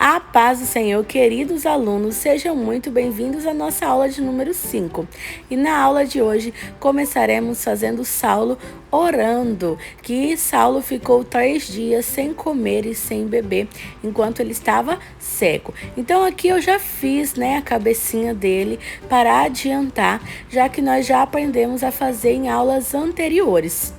A paz do Senhor, queridos alunos, sejam muito bem-vindos à nossa aula de número 5. E na aula de hoje começaremos fazendo Saulo orando, que Saulo ficou 3 dias sem comer e sem beber, enquanto ele estava cego. Então aqui eu já fiz, a cabecinha dele para adiantar, já que nós já aprendemos a fazer em aulas anteriores.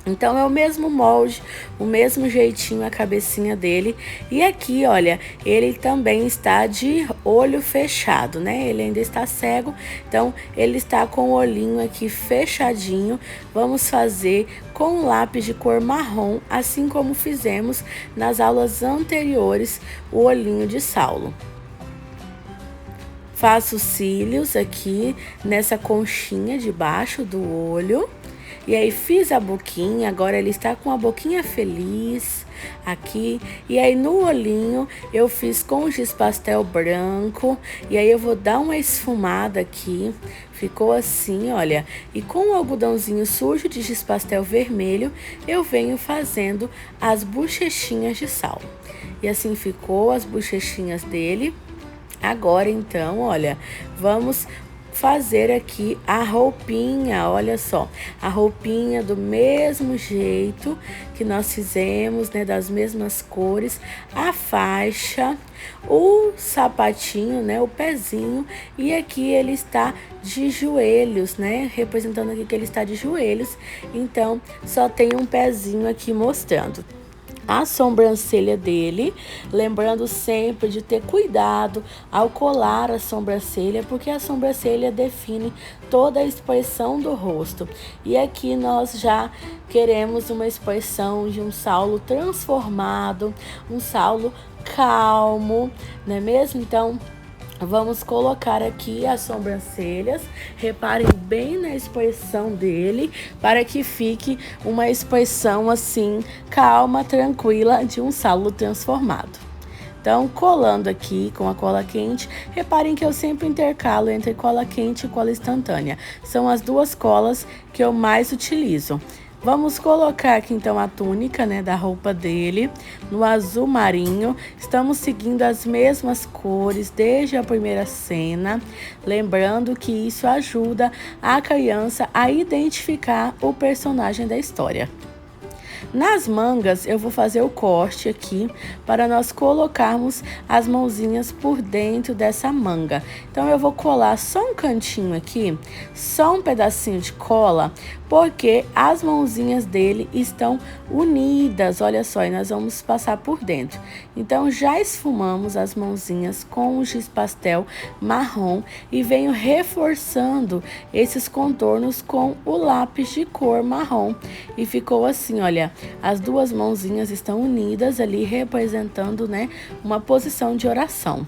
Então é o mesmo molde, o mesmo jeitinho a cabecinha dele. E aqui, olha, ele também está de olho fechado, né? Ele ainda está cego, então ele está com o olhinho aqui fechadinho. Vamos fazer com lápis de cor marrom, assim como fizemos nas aulas anteriores, o olhinho de Saulo. Faço os cílios aqui nessa conchinha debaixo do olho. E aí fiz a boquinha, agora ele está com a boquinha feliz aqui. E aí no olhinho eu fiz com giz pastel branco. E aí eu vou dar uma esfumada aqui. Ficou assim, olha. E com o algodãozinho sujo de giz pastel vermelho, eu venho fazendo as bochechinhas de Saulo. E assim ficou as bochechinhas dele. Agora então, olha, vamos fazer aqui a roupinha, olha só, a roupinha do mesmo jeito que nós fizemos, das mesmas cores, a faixa, o sapatinho, o pezinho, e aqui ele está de joelhos, representando aqui que ele está de joelhos, então só tem um pezinho aqui mostrando a sobrancelha dele, lembrando sempre de ter cuidado ao colar a sobrancelha, porque a sobrancelha define toda a expressão do rosto. E aqui nós já queremos uma expressão de um Saulo transformado, um Saulo calmo, não é mesmo? Então, vamos colocar aqui as sobrancelhas, reparem bem na expressão dele, para que fique uma expressão assim, calma, tranquila, de um Saulo transformado. Então, colando aqui com a cola quente, reparem que eu sempre intercalo entre cola quente e cola instantânea. São as duas colas que eu mais utilizo. Vamos colocar aqui então a túnica, da roupa dele, no azul marinho. Estamos seguindo as mesmas cores desde a primeira cena, lembrando que isso ajuda a criança a identificar o personagem da história. Nas mangas, eu vou fazer o corte aqui para nós colocarmos as mãozinhas por dentro dessa manga. Então, eu vou colar só um cantinho aqui, só um pedacinho de cola, porque as mãozinhas dele estão unidas, olha só, e nós vamos passar por dentro. Então, já esfumamos as mãozinhas com o giz pastel marrom e venho reforçando esses contornos com o lápis de cor marrom. E ficou assim, olha, as duas mãozinhas estão unidas ali, representando, uma posição de oração.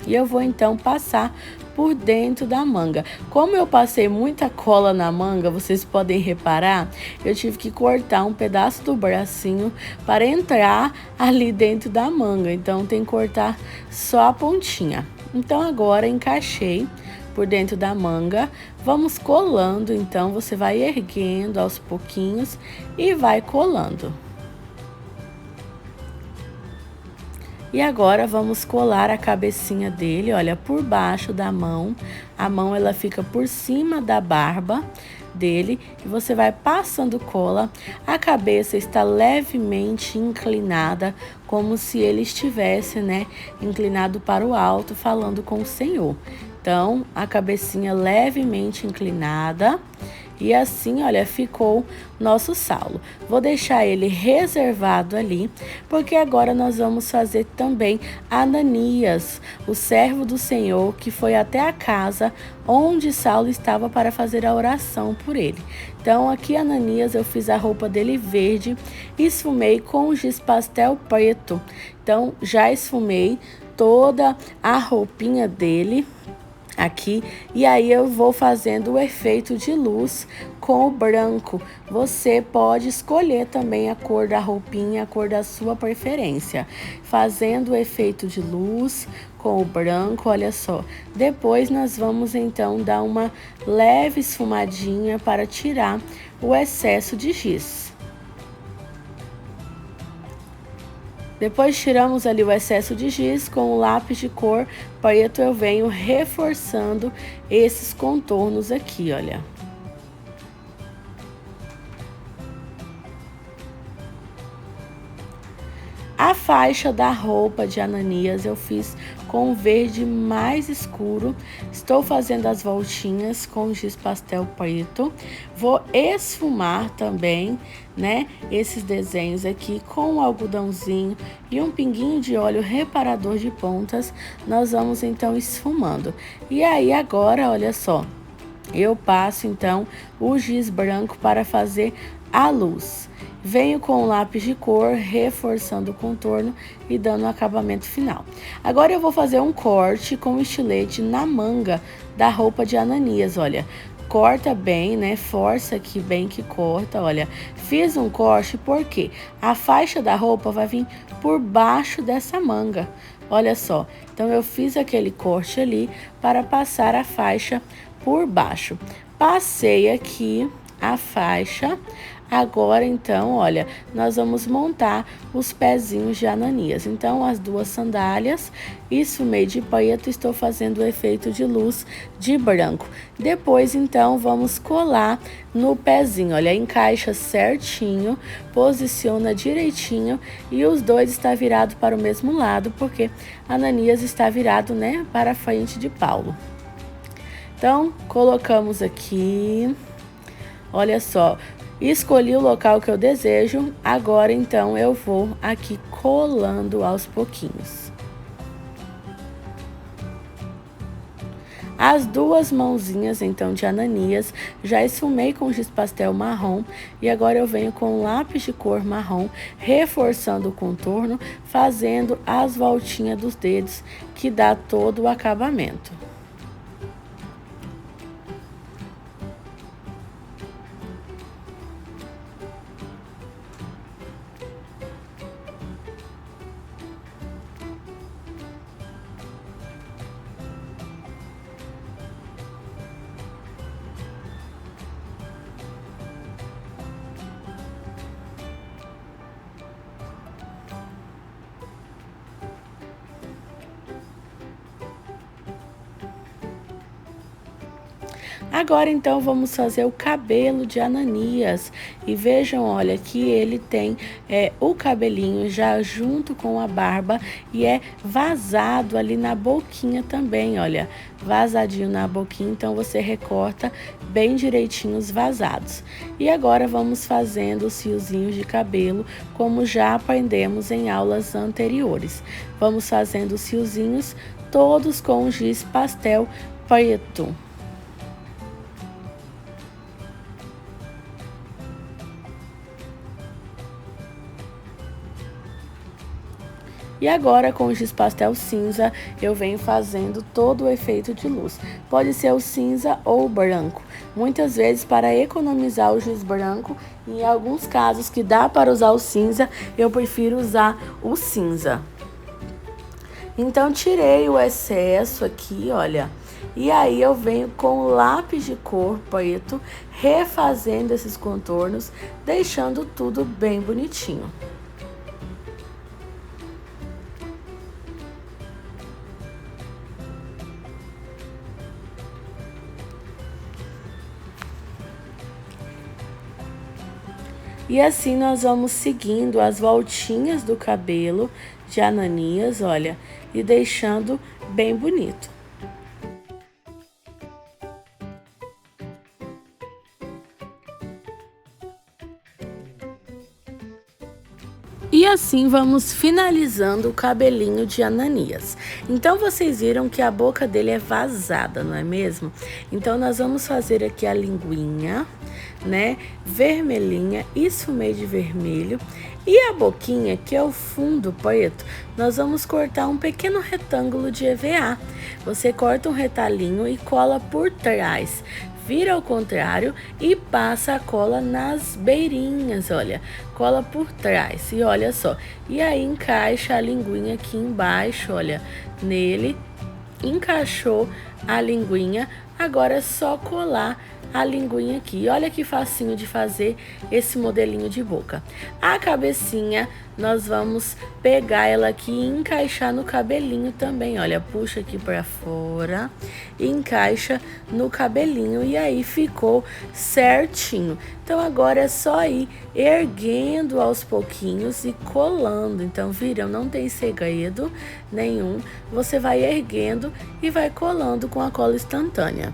E eu vou então passar por dentro da manga. Como eu passei muita cola na manga, vocês podem reparar, eu tive que cortar um pedaço do bracinho para entrar ali dentro da manga. Então tem que cortar só a pontinha. Então agora encaixei por dentro da manga. Vamos colando, então você vai erguendo aos pouquinhos e vai colando. E agora vamos colar a cabecinha dele, olha, por baixo da mão. A mão ela fica por cima da barba dele e você vai passando cola. A cabeça está levemente inclinada, como se ele estivesse, inclinado para o alto, falando com o Senhor. Então, a cabecinha levemente inclinada. E assim, olha, ficou nosso Saulo. Vou deixar ele reservado ali, porque agora nós vamos fazer também Ananias, o servo do Senhor, que foi até a casa onde Saulo estava para fazer a oração por ele. Então, aqui Ananias, eu fiz a roupa dele verde e esfumei com o giz pastel preto. Então, já esfumei toda a roupinha dele aqui, e aí eu vou fazendo o efeito de luz com o branco. Você pode escolher também a cor da roupinha, a cor da sua preferência, fazendo o efeito de luz com o branco, olha só. Depois nós vamos então dar uma leve esfumadinha para tirar o excesso de giz. Depois tiramos ali o excesso de giz, com o lápis de cor preto eu venho reforçando esses contornos aqui, olha. A faixa da roupa de Ananias eu fiz com verde mais escuro. Estou fazendo as voltinhas com giz pastel preto. Vou esfumar também, né, esses desenhos aqui com um algodãozinho e um pinguinho de óleo reparador de pontas. Nós vamos então esfumando. E aí agora, olha só, eu passo então o giz branco para fazer a luz. Venho com o lápis de cor, reforçando o contorno e dando o acabamento final. Agora eu vou fazer um corte com estilete na manga da roupa de Ananias, olha. Corta bem, né? Força aqui bem que corta, olha. Fiz um corte porque a faixa da roupa vai vir por baixo dessa manga, olha só. Então, eu fiz aquele corte ali para passar a faixa por baixo. Passei aqui a faixa. Agora, então, olha, nós vamos montar os pezinhos de Ananias. Então, as duas sandálias, esfumei de preto, estou fazendo o efeito de luz de branco. Depois, então, vamos colar no pezinho, olha, encaixa certinho, posiciona direitinho e os dois está virado para o mesmo lado, porque Ananias está virado, né, para a frente de Paulo. Então, colocamos aqui, olha só. Escolhi o local que eu desejo, agora então eu vou aqui colando aos pouquinhos. As duas mãozinhas então de Ananias, já esfumei com giz pastel marrom e agora eu venho com lápis de cor marrom, reforçando o contorno, fazendo as voltinhas dos dedos que dá todo o acabamento. Agora, então, vamos fazer o cabelo de Ananias. E vejam, olha, que ele tem o cabelinho já junto com a barba e é vazado ali na boquinha também, olha. Vazadinho na boquinha, então você recorta bem direitinho os vazados. E agora vamos fazendo os fiozinhos de cabelo, como já aprendemos em aulas anteriores. Vamos fazendo os fiozinhos todos com giz pastel preto. E agora, com o giz pastel cinza, eu venho fazendo todo o efeito de luz. Pode ser o cinza ou o branco. Muitas vezes, para economizar o giz branco, em alguns casos que dá para usar o cinza, eu prefiro usar o cinza. Então, tirei o excesso aqui, olha. E aí, eu venho com o lápis de cor preto, refazendo esses contornos, deixando tudo bem bonitinho. E assim nós vamos seguindo as voltinhas do cabelo de Ananias, olha, e deixando bem bonito. E assim vamos finalizando o cabelinho de Ananias. Então, vocês viram que a boca dele é vazada, não é mesmo? Então, nós vamos fazer aqui a linguinha, né? Vermelhinha, esfumei de vermelho. E a boquinha, que é o fundo preto, nós vamos cortar um pequeno retângulo de EVA. Você corta um retalhinho e cola por trás. Vira ao contrário e passa a cola nas beirinhas, olha, cola por trás e olha só, e aí encaixa a linguinha aqui embaixo, olha, nele, encaixou a linguinha, agora é só colar a linguinha aqui, olha que facinho de fazer esse modelinho de boca. A cabecinha nós vamos pegar ela aqui e encaixar no cabelinho também. Olha, puxa aqui para fora e encaixa no cabelinho e aí ficou certinho. Então agora é só ir erguendo aos pouquinhos e colando. Então viram, não tem segredo nenhum. Você vai erguendo e vai colando com a cola instantânea.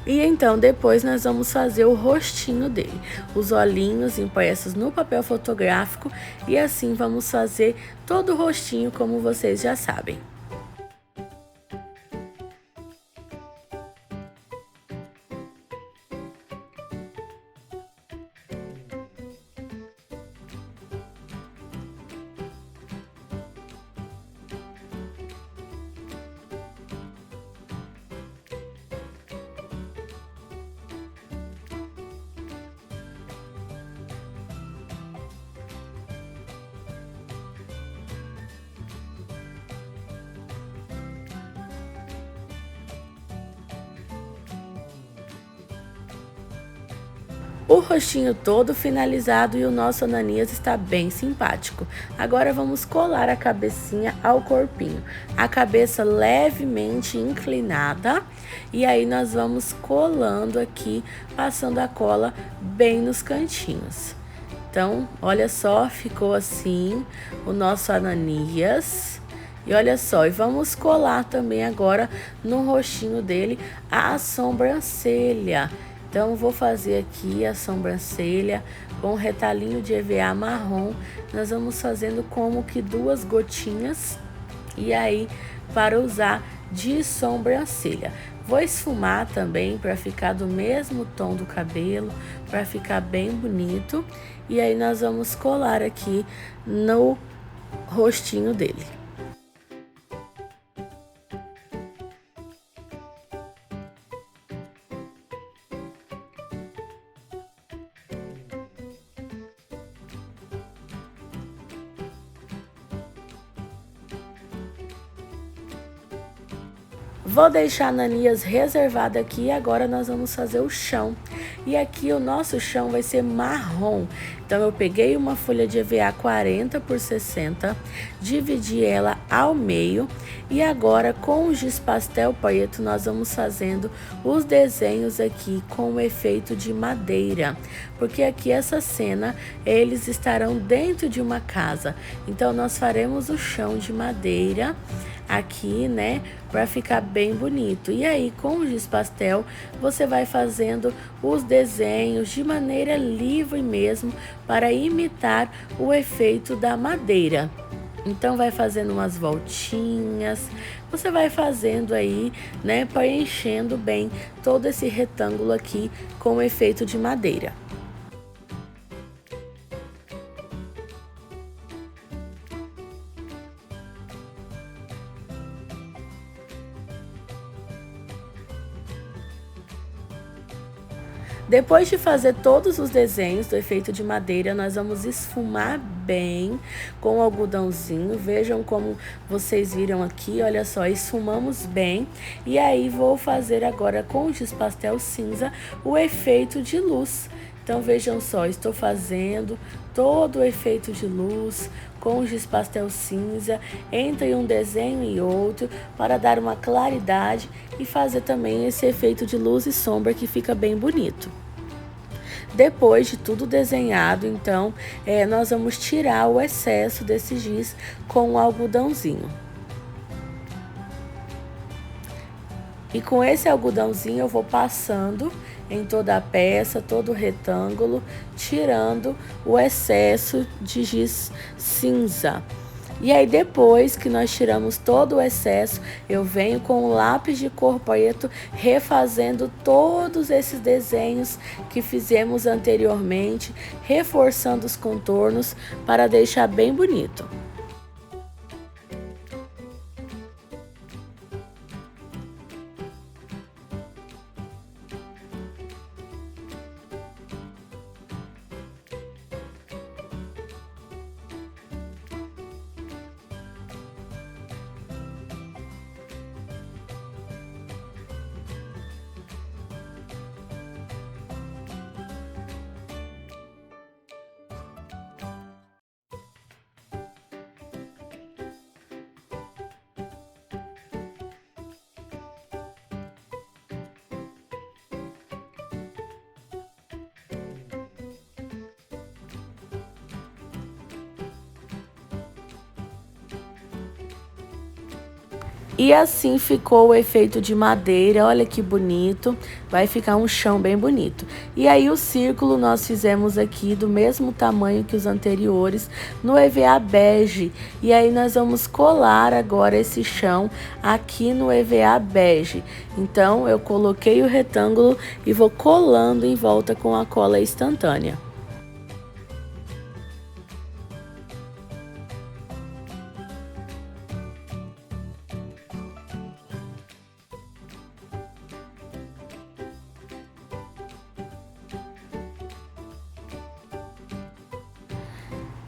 E então depois nós vamos fazer o rostinho dele, os olhinhos impressos no papel fotográfico e assim vamos fazer todo o rostinho como vocês já sabem. O rostinho todo finalizado e o nosso Ananias está bem simpático. Agora vamos colar a cabecinha ao corpinho. A cabeça levemente inclinada e aí nós vamos colando aqui, passando a cola bem nos cantinhos. Então, olha só, ficou assim o nosso Ananias. E olha só, e vamos colar também agora no rostinho dele a sobrancelha. Então, vou fazer aqui a sobrancelha com um retalhinho de EVA marrom. Nós vamos fazendo como que 2 gotinhas e aí para usar de sobrancelha. Vou esfumar também para ficar do mesmo tom do cabelo, para ficar bem bonito. E aí nós vamos colar aqui no rostinho dele. Vou deixar a Ananias reservada aqui e agora nós vamos fazer o chão. E aqui o nosso chão vai ser marrom. Então eu peguei uma folha de EVA 40 por 60, dividi ela ao meio e agora com o giz pastel preto nós vamos fazendo os desenhos aqui com o efeito de madeira. Porque aqui essa cena eles estarão dentro de uma casa. Então nós faremos o chão de madeira aqui, né, para ficar bem bonito. E aí, com o giz pastel, você vai fazendo os desenhos de maneira livre mesmo, para imitar o efeito da madeira. Então, vai fazendo umas voltinhas, você vai fazendo aí, né, preenchendo bem todo esse retângulo aqui com o efeito de madeira. Depois de fazer todos os desenhos do efeito de madeira, nós vamos esfumar bem com o algodãozinho. Vejam como vocês viram aqui, olha só, esfumamos bem. E aí vou fazer agora com o giz pastel cinza o efeito de luz. Então vejam só, estou fazendo todo o efeito de luz com o giz pastel cinza entre um desenho e outro para dar uma claridade e fazer também esse efeito de luz e sombra que fica bem bonito. Depois de tudo desenhado, então, nós vamos tirar o excesso desse giz com o algodãozinho. E com esse algodãozinho eu vou passando em toda a peça, todo o retângulo, tirando o excesso de giz cinza. E aí depois que nós tiramos todo o excesso, eu venho com o lápis de cor preto refazendo todos esses desenhos que fizemos anteriormente, reforçando os contornos para deixar bem bonito. E assim ficou o efeito de madeira, olha que bonito, vai ficar um chão bem bonito. E aí o círculo nós fizemos aqui do mesmo tamanho que os anteriores, no EVA bege. E aí nós vamos colar agora esse chão aqui no EVA bege. Então eu coloquei o retângulo e vou colando em volta com a cola instantânea.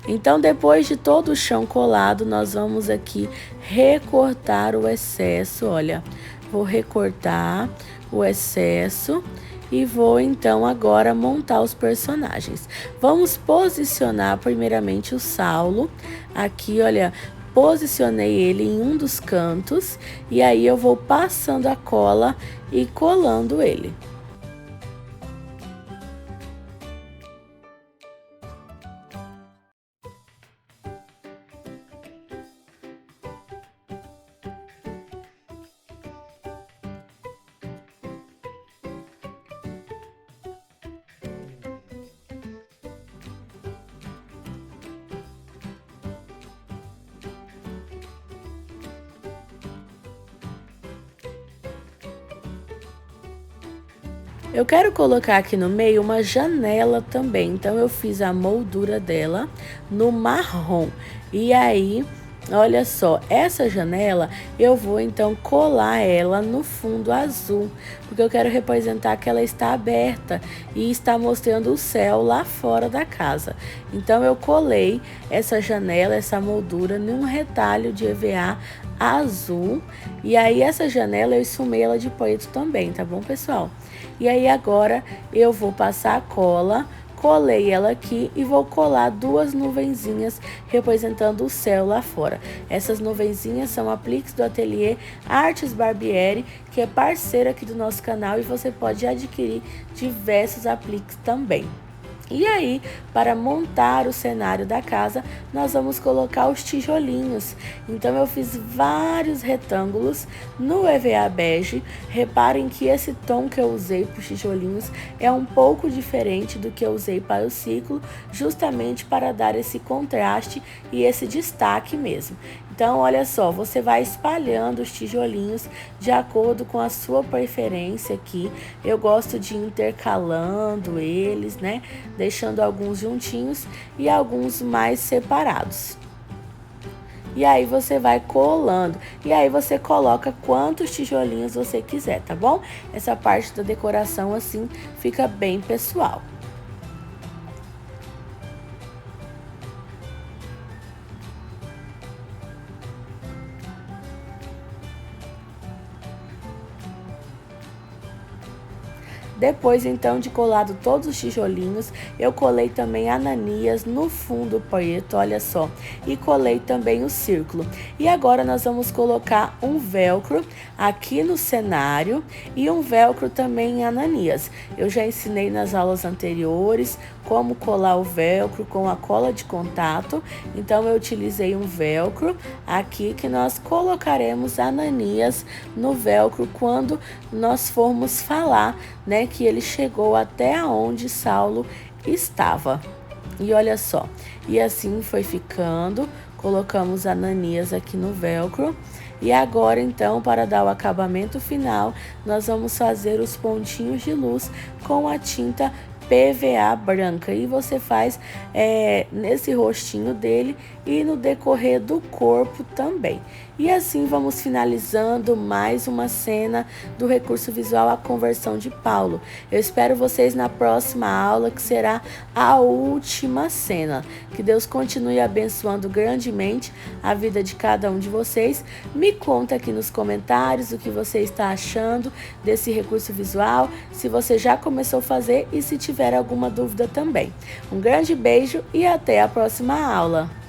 Então, depois de todo o chão colado, nós vamos aqui recortar o excesso, olha, vou recortar o excesso e vou então agora montar os personagens. Vamos posicionar primeiramente o Saulo, aqui, olha, posicionei ele em um dos cantos e aí eu vou passando a cola e colando ele. Eu quero colocar aqui no meio uma janela também, então eu fiz a moldura dela no marrom. E aí, olha só, essa janela eu vou então colar ela no fundo azul, porque eu quero representar que ela está aberta e está mostrando o céu lá fora da casa. Então eu colei essa janela, essa moldura num retalho de EVA azul, e aí essa janela eu esfumei ela de preto também, tá bom, pessoal? E aí agora eu vou passar a cola, colei ela aqui e vou colar duas nuvenzinhas representando o céu lá fora. Essas nuvenzinhas são apliques do ateliê Artes Barbieri, que é parceiro aqui do nosso canal, e você pode adquirir diversos apliques também. E aí, para montar o cenário da casa, nós vamos colocar os tijolinhos. Então, eu fiz vários retângulos no EVA bege. Reparem que esse tom que eu usei para os tijolinhos é um pouco diferente do que eu usei para o ciclo, justamente para dar esse contraste e esse destaque mesmo. Então, olha só, você vai espalhando os tijolinhos de acordo com a sua preferência aqui. Eu gosto de ir intercalando eles, né? Deixando alguns juntinhos e alguns mais separados. E aí você vai colando. E aí você coloca quantos tijolinhos você quiser, tá bom? Essa parte da decoração assim fica bem pessoal. Depois, então, de colado todos os tijolinhos, eu colei também ananias no fundo preto, olha só. E colei também o círculo. E agora nós vamos colocar um velcro aqui no cenário e um velcro também em ananias. Eu já ensinei nas aulas anteriores como colar o velcro com a cola de contato. Então, eu utilizei um velcro aqui que nós colocaremos ananias no velcro quando nós formos falar, né, que ele chegou até onde Saulo estava. E olha só, e assim foi ficando, colocamos Ananias aqui no velcro. E agora, então, para dar o acabamento final, nós vamos fazer os pontinhos de luz com a tinta PVA branca. E você faz nesse rostinho dele e no decorrer do corpo também. E assim vamos finalizando mais uma cena do recurso visual A Conversão de Paulo. Eu espero vocês na próxima aula, que será a última cena. Que Deus continue abençoando grandemente a vida de cada um de vocês. Me conta aqui nos comentários o que você está achando desse recurso visual, se você já começou a fazer e se tiver alguma dúvida também. Um grande beijo e até a próxima aula!